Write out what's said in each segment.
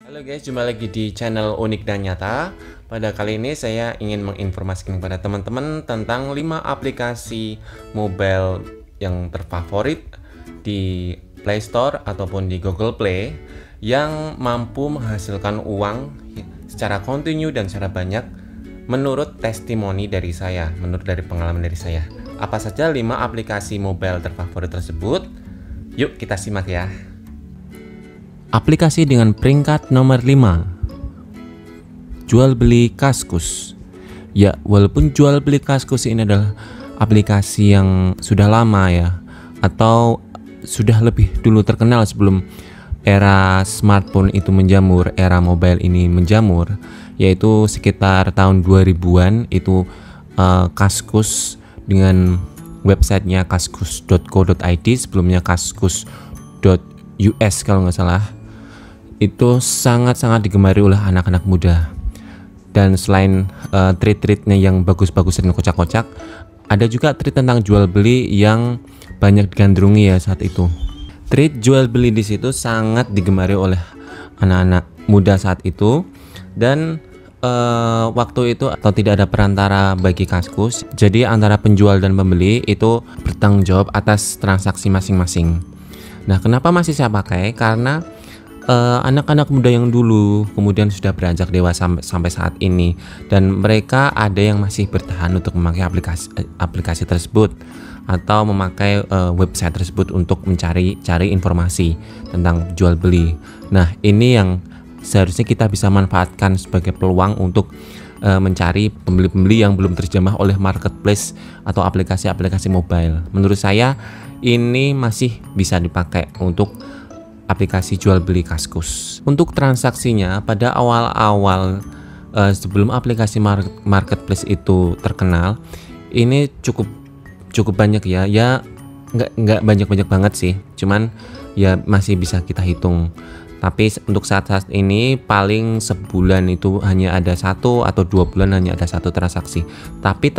Halo guys, jumpa lagi di channel Unik dan Nyata. Pada kali ini saya ingin menginformasikan kepada teman-teman tentang 5 aplikasi mobile yang terfavorit di Play Store ataupun di Google Play yang mampu menghasilkan uang secara kontinu dan secara banyak menurut testimoni dari saya, menurut dari pengalaman dari saya. Apa saja 5 aplikasi mobile terfavorit tersebut? Yuk kita simak ya. Aplikasi dengan peringkat nomor 5, jual beli Kaskus. Ya, walaupun jual beli Kaskus ini adalah aplikasi yang sudah lama ya, atau sudah lebih dulu terkenal sebelum era smartphone itu menjamur, era mobile ini menjamur, yaitu sekitar tahun 2000-an itu Kaskus dengan websitenya kaskus.co.id, sebelumnya kaskus.us kalau nggak salah. Itu sangat-sangat digemari oleh anak-anak muda. Dan selain treat-treatnya yang bagus-bagus dan kocak-kocak, ada juga treat tentang jual beli yang banyak digandrungi ya saat itu. Treat jual beli di situ sangat digemari oleh anak-anak muda saat itu, dan waktu itu atau tidak ada perantara bagi Kaskus. Jadi antara penjual dan pembeli itu bertanggung jawab atas transaksi masing-masing. Nah, kenapa masih saya pakai? Karena anak-anak muda yang dulu kemudian sudah beranjak dewasa sampai saat ini, dan mereka ada yang masih bertahan untuk memakai aplikasi tersebut atau memakai website tersebut untuk cari informasi tentang jual beli. Nah, ini yang seharusnya kita bisa manfaatkan sebagai peluang untuk mencari pembeli-pembeli yang belum terjamah oleh marketplace atau aplikasi-aplikasi mobile. Menurut saya ini masih bisa dipakai untuk aplikasi jual beli Kaskus. Untuk transaksinya pada awal-awal sebelum aplikasi marketplace itu terkenal, ini cukup banyak ya. Ya nggak banyak banget sih, cuman ya masih bisa kita hitung. Tapi untuk saat ini paling sebulan itu hanya ada 1 atau 2 bulan hanya ada 1 transaksi. Tapi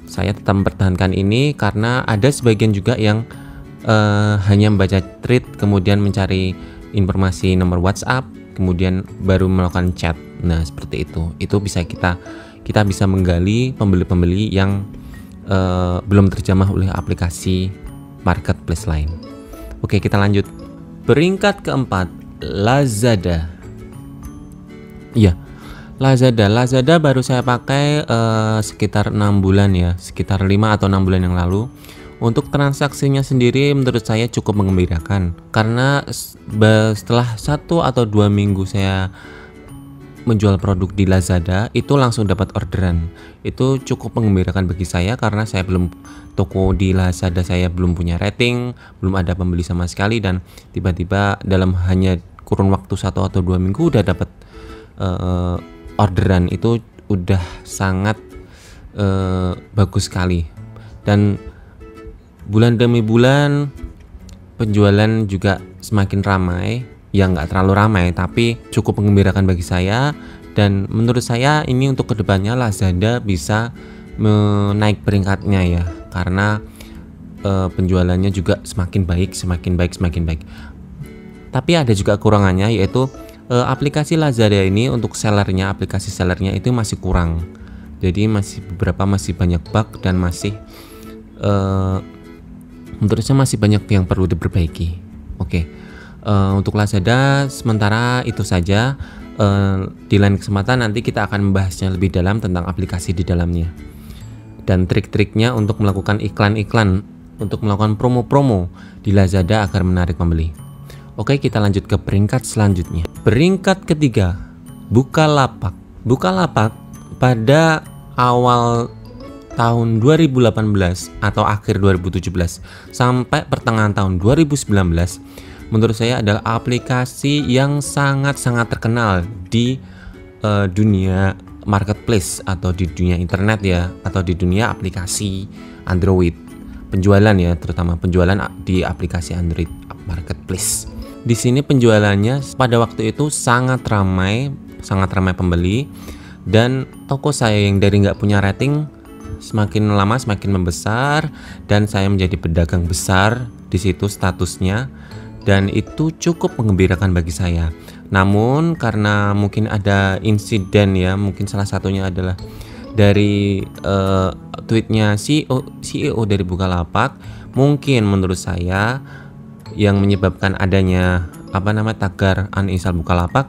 saya tetap mempertahankan ini karena ada sebagian juga yang hanya membaca tweet, kemudian mencari informasi nomor WhatsApp, kemudian baru melakukan chat. Nah, seperti itu bisa kita bisa menggali pembeli-pembeli yang belum terjamah oleh aplikasi marketplace lain. Oke, kita lanjut. Peringkat keempat, Lazada. Iya, Lazada baru saya pakai sekitar 6 bulan ya, sekitar 5 atau 6 bulan yang lalu. Untuk transaksinya sendiri menurut saya cukup menggembirakan, karena setelah 1 atau 2 minggu saya menjual produk di Lazada itu langsung dapat orderan. Itu cukup menggembirakan bagi saya karena saya belum toko di Lazada, saya belum punya rating, belum ada pembeli sama sekali, dan tiba-tiba dalam hanya kurun waktu 1 atau 2 minggu udah dapat orderan. Itu udah sangat bagus sekali, dan bulan demi bulan penjualan juga semakin ramai. Ya nggak terlalu ramai, tapi cukup menggembirakan bagi saya. Dan menurut saya ini untuk kedepannya Lazada bisa menaik peringkatnya ya, karena penjualannya juga semakin baik. Tapi ada juga kekurangannya, yaitu aplikasi Lazada ini untuk aplikasi sellernya itu masih kurang. Jadi beberapa masih banyak bug, dan menurut saya masih banyak yang perlu diperbaiki. Oke, untuk Lazada sementara itu saja. Di lain kesempatan nanti kita akan membahasnya lebih dalam tentang aplikasi di dalamnya dan trik-triknya untuk melakukan iklan-iklan, untuk melakukan promo-promo di Lazada agar menarik pembeli. Oke, kita lanjut ke peringkat selanjutnya. Peringkat ketiga, Bukalapak. Bukalapak pada awal tahun 2018 atau akhir 2017 sampai pertengahan tahun 2019 menurut saya adalah aplikasi yang sangat-sangat terkenal di dunia marketplace atau di dunia internet ya, atau di dunia aplikasi Android. Penjualan ya, terutama penjualan di aplikasi Android marketplace. Di sini penjualannya pada waktu itu sangat ramai pembeli, dan toko saya yang dari nggak punya rating semakin lama semakin membesar, dan saya menjadi pedagang besar di situ statusnya, dan itu cukup menggembirakan bagi saya. Namun karena mungkin ada insiden ya, mungkin salah satunya adalah dari tweetnya CEO dari Bukalapak, mungkin menurut saya yang menyebabkan adanya tagar uninstall Bukalapak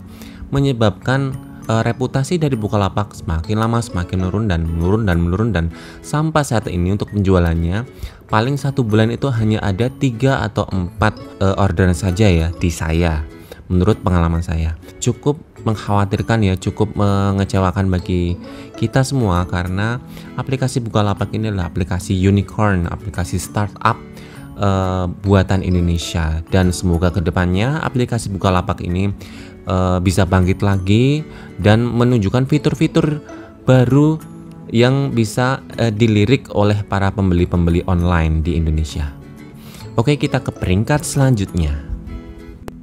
menyebabkan reputasi dari Bukalapak semakin lama semakin menurun dan sampai saat ini untuk penjualannya paling 1 bulan itu hanya ada 3 atau 4 orderan saja ya di saya. Menurut pengalaman saya cukup mengkhawatirkan ya, cukup mengecewakan bagi kita semua karena aplikasi Bukalapak ini adalah aplikasi unicorn, aplikasi startup buatan Indonesia, dan semoga kedepannya aplikasi Bukalapak ini bisa bangkit lagi dan menunjukkan fitur-fitur baru yang bisa dilirik oleh para pembeli-pembeli online di Indonesia. Oke, kita ke peringkat selanjutnya.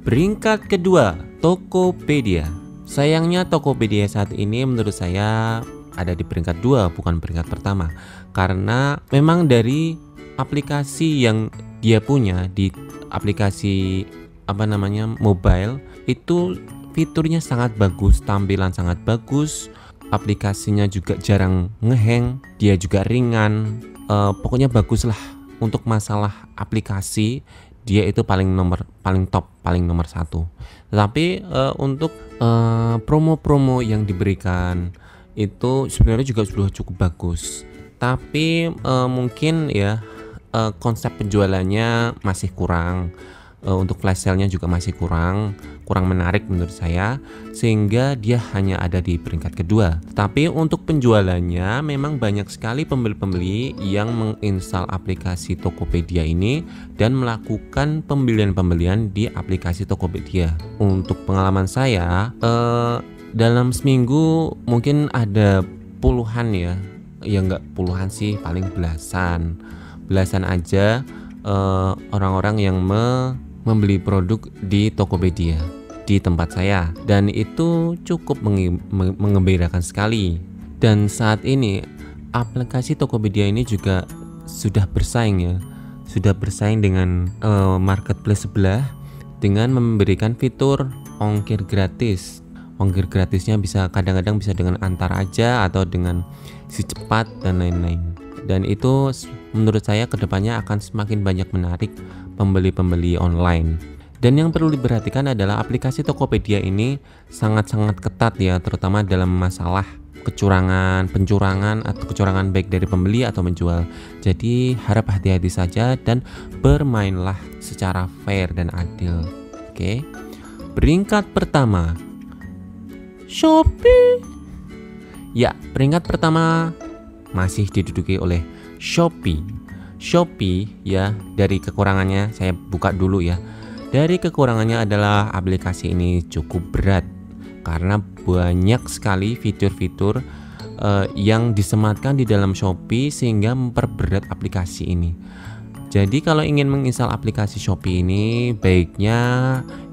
Peringkat kedua, Tokopedia. Sayangnya Tokopedia saat ini menurut saya ada di peringkat 2 bukan peringkat pertama, karena memang dari aplikasi yang dia punya di aplikasi mobile itu fiturnya sangat bagus, tampilan sangat bagus, aplikasinya juga jarang ngehang, dia juga ringan, pokoknya bagus lah. Untuk masalah aplikasi dia itu paling top, paling nomor 1. Tetapi untuk promo-promo yang diberikan itu sebenarnya juga sudah cukup bagus. Tapi mungkin ya konsep penjualannya masih kurang. Untuk flash sale-nya juga masih kurang menarik menurut saya, sehingga dia hanya ada di peringkat kedua. Tapi untuk penjualannya memang banyak sekali pembeli-pembeli yang menginstal aplikasi Tokopedia ini dan melakukan pembelian di aplikasi Tokopedia. Untuk pengalaman saya dalam seminggu mungkin ada puluhan ya nggak puluhan sih, paling belasan aja orang-orang yang membeli produk di Tokopedia di tempat saya, dan itu cukup mengembirakan sekali. Dan saat ini aplikasi Tokopedia ini juga sudah bersaing dengan marketplace sebelah dengan memberikan fitur ongkir gratis. Ongkir gratisnya bisa kadang-kadang bisa dengan antar aja atau dengan si cepat dan lain-lain. Dan itu menurut saya kedepannya akan semakin banyak menarik pembeli-pembeli online. Dan yang perlu diperhatikan adalah aplikasi Tokopedia ini sangat-sangat ketat ya, terutama dalam masalah pencurangan atau kecurangan baik dari pembeli atau menjual. Jadi harap hati-hati saja dan bermainlah secara fair dan adil. Oke. Peringkat pertama, Shopee. Ya, peringkat pertama masih diduduki oleh Shopee. Shopee ya, dari kekurangannya saya buka dulu ya. Dari kekurangannya adalah aplikasi ini cukup berat karena banyak sekali fitur-fitur yang disematkan di dalam Shopee sehingga memperberat aplikasi ini. Jadi kalau ingin menginstal aplikasi Shopee ini, baiknya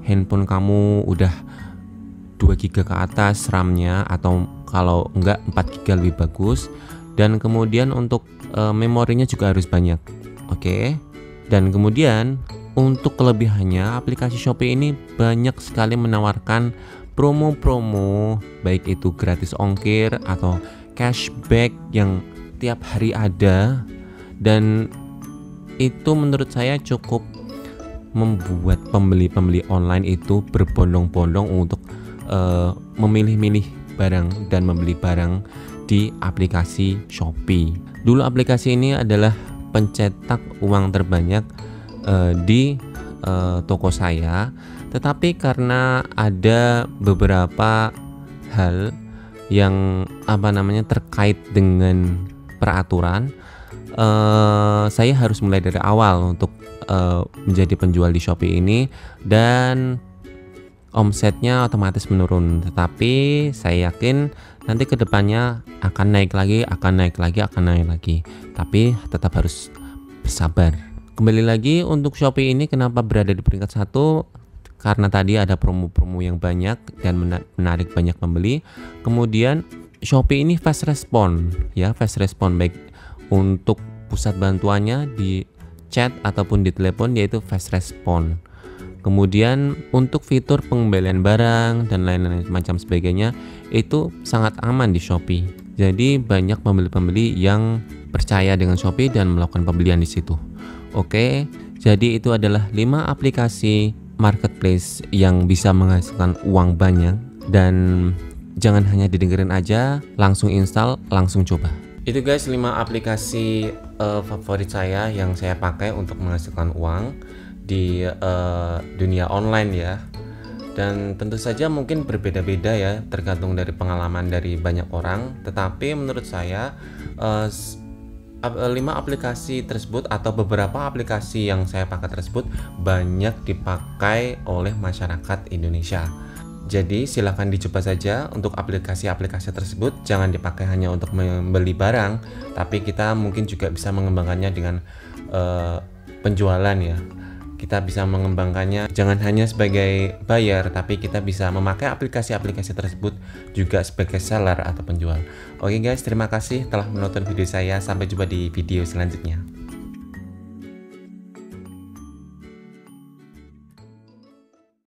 handphone kamu udah 2 GB ke atas RAM-nya, atau kalau enggak 4 GB lebih bagus. Dan kemudian untuk memorinya juga harus banyak. Oke. Dan kemudian untuk kelebihannya, aplikasi Shopee ini banyak sekali menawarkan promo-promo, baik itu gratis ongkir atau cashback yang tiap hari ada. Dan itu menurut saya cukup membuat pembeli-pembeli online itu berbondong-bondong untuk memilih-milih barang dan membeli barang di aplikasi Shopee. Dulu aplikasi ini adalah pencetak uang terbanyak di toko saya, tetapi karena ada beberapa hal yang terkait dengan peraturan, saya harus mulai dari awal untuk menjadi penjual di Shopee ini, dan omsetnya otomatis menurun. Tetapi saya yakin nanti kedepannya akan naik lagi. Tapi tetap harus bersabar. Kembali lagi untuk Shopee ini kenapa berada di peringkat 1? Karena tadi ada promo-promo yang banyak dan menarik banyak pembeli. Kemudian Shopee ini fast respon baik untuk pusat bantuannya di chat ataupun di telepon, yaitu fast respon. Kemudian untuk fitur pengembalian barang dan lain-lain macam sebagainya itu sangat aman di Shopee. Jadi banyak pembeli-pembeli yang percaya dengan Shopee dan melakukan pembelian di situ. Oke, jadi itu adalah 5 aplikasi marketplace yang bisa menghasilkan uang banyak, dan jangan hanya didengerin aja, langsung install, langsung coba. Itu guys 5 aplikasi favorit saya yang saya pakai untuk menghasilkan uang di dunia online ya. Dan tentu saja mungkin berbeda-beda ya, tergantung dari pengalaman dari banyak orang. Tetapi menurut saya 5 aplikasi tersebut atau beberapa aplikasi yang saya pakai tersebut banyak dipakai oleh masyarakat Indonesia. Jadi silahkan dicoba saja untuk aplikasi-aplikasi tersebut. Jangan dipakai hanya untuk membeli barang, tapi kita mungkin juga bisa mengembangkannya dengan penjualan ya. Kita bisa mengembangkannya jangan hanya sebagai buyer, tapi kita bisa memakai aplikasi-aplikasi tersebut juga sebagai seller atau penjual. Oke guys, terima kasih telah menonton video saya. Sampai jumpa di video selanjutnya.